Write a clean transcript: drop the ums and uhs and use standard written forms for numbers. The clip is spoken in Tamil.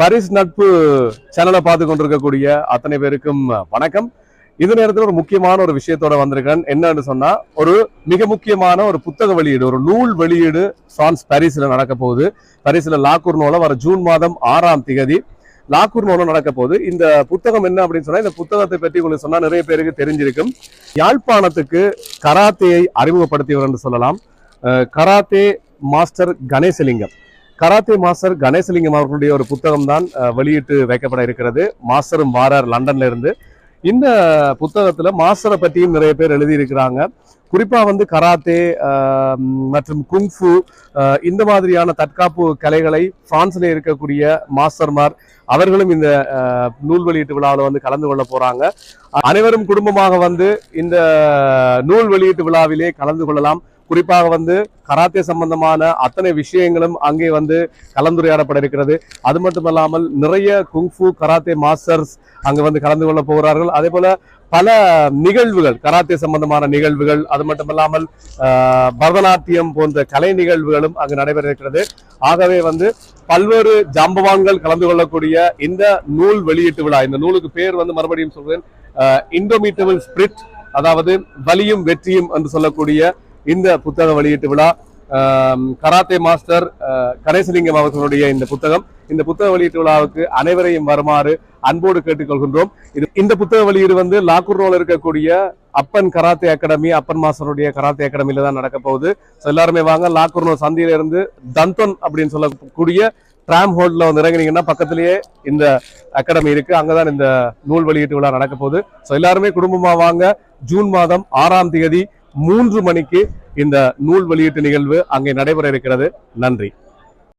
பரிஸ் நட்பு சேனலை பார்த்து கொண்டிருக்கக்கூடிய அத்தனை பேருக்கும் வணக்கம். இந்த நேரத்தில் ஒரு முக்கியமான ஒரு விஷயத்தோட வந்திருக்கேன். என்னன்னு சொன்னா, ஒரு மிக முக்கியமான ஒரு புத்தக வெளியீடு, ஒரு நூல் வெளியீடு பிரான்ஸ் பாரிஸ்ல நடக்க போகுது. பாரிஸ்ல லாக்கூர்னோல வர ஜூன் மாதம் 6ஆம் தேதி லாக்கூர்னோல நடக்க போகுது. இந்த புத்தகம் என்ன அப்படின்னு சொன்னா, இந்த புத்தகத்தை பற்றி உங்களுக்கு சொன்னா நிறைய பேருக்கு தெரிஞ்சிருக்கும். யாழ்ப்பாணத்துக்கு கராத்தேயை அறிமுகப்படுத்தியவர் என்று சொல்லலாம். Karate master Ganesalingam. Karate master Ganesalingam அவர்களுடைய ஒரு புத்தகம் தான் வெளியிட்டு வைக்கப்பட இருக்கிறது. மாஸ்டரும் வாரார் லண்டன்ல இருந்து. இந்த புத்தகத்துல மாஸ்டரை பற்றியும் நிறைய பேர் எழுதியிருக்கிறாங்க. குறிப்பா கராத்தே மற்றும் குங்ஃபு இந்த மாதிரியான தற்காப்பு கலைகளை பிரான்ஸ்ல இருக்கக்கூடிய மாஸ்டர்மார் அவர்களும் இந்த நூல் வெளியீட்டு விழாவில் கலந்து கொள்ள போறாங்க. அனைவரும் குடும்பமாக இந்த நூல் வெளியீட்டு விழாவிலே கலந்து கொள்ளலாம். குறிப்பாக கராத்தே சம்பந்தமான அத்தனை விஷயங்களும் அங்கே கலந்துரையாடப்பட இருக்கிறது. அது மட்டுமல்லாமல் நிறைய குங்ஃபு கராத்தே மாஸ்டர்ஸ் அங்க கலந்து கொள்ள போகிறார்கள். அதே போல பல நிகழ்வுகள், கராத்தே சம்பந்தமான நிகழ்வுகள், அது மட்டுமல்லாமல் பரதநாட்டியம் போன்ற கலை நிகழ்வுகளும் அங்கு நடைபெற இருக்கிறது. ஆகவே பல்வேறு ஜாம்பவான்கள் கலந்து கொள்ளக்கூடிய இந்த நூல் வெளியீட்டு விழா, இந்த நூலுக்கு பேர் மறுபடியும் சொல்றேன், இன்டோமிட்டபிள் ஸ்பிரிட், அதாவது வலியும் வெற்றியும் என்று சொல்லக்கூடிய இந்த புத்தக வெளியீட்டு விழா. கராத்தே மாஸ்டர் கணேசலிங்கம் அவர்களுடைய இந்த புத்தக வெளியீட்டு விழாவுக்கு அனைவரையும் வருமாறு அன்போடு கேட்டுக்கொள்கின்றோம். இந்த புத்தக வெளியீடு லாக்கூர்னோல இருக்கக்கூடிய அப்பன் கராத்தே அகாடமி, அப்பன் மாஸ்டருடைய கராத்தே அகாடமியில தான் நடக்க போகுது. எல்லாருமே வாங்க. லாக்கூர்னோ சந்தியில இருந்து தந்தோன் அப்படின்னு சொல்லக்கூடிய டிராம் ஹோல்ட்ல இறங்கினீங்கன்னா பக்கத்திலேயே இந்த அகாடமி இருக்கு. அங்கதான் இந்த நூல் வெளியீட்டு விழா நடக்க போகுது. எல்லாருமே குடும்பமா வாங்க. ஜூன் மாதம் 6ஆம் தேதி 3 மணிக்கு இந்த நூல் வெளியீட்டு நிகழ்வு அங்கே நடைபெற இருக்கிறது. நன்றி.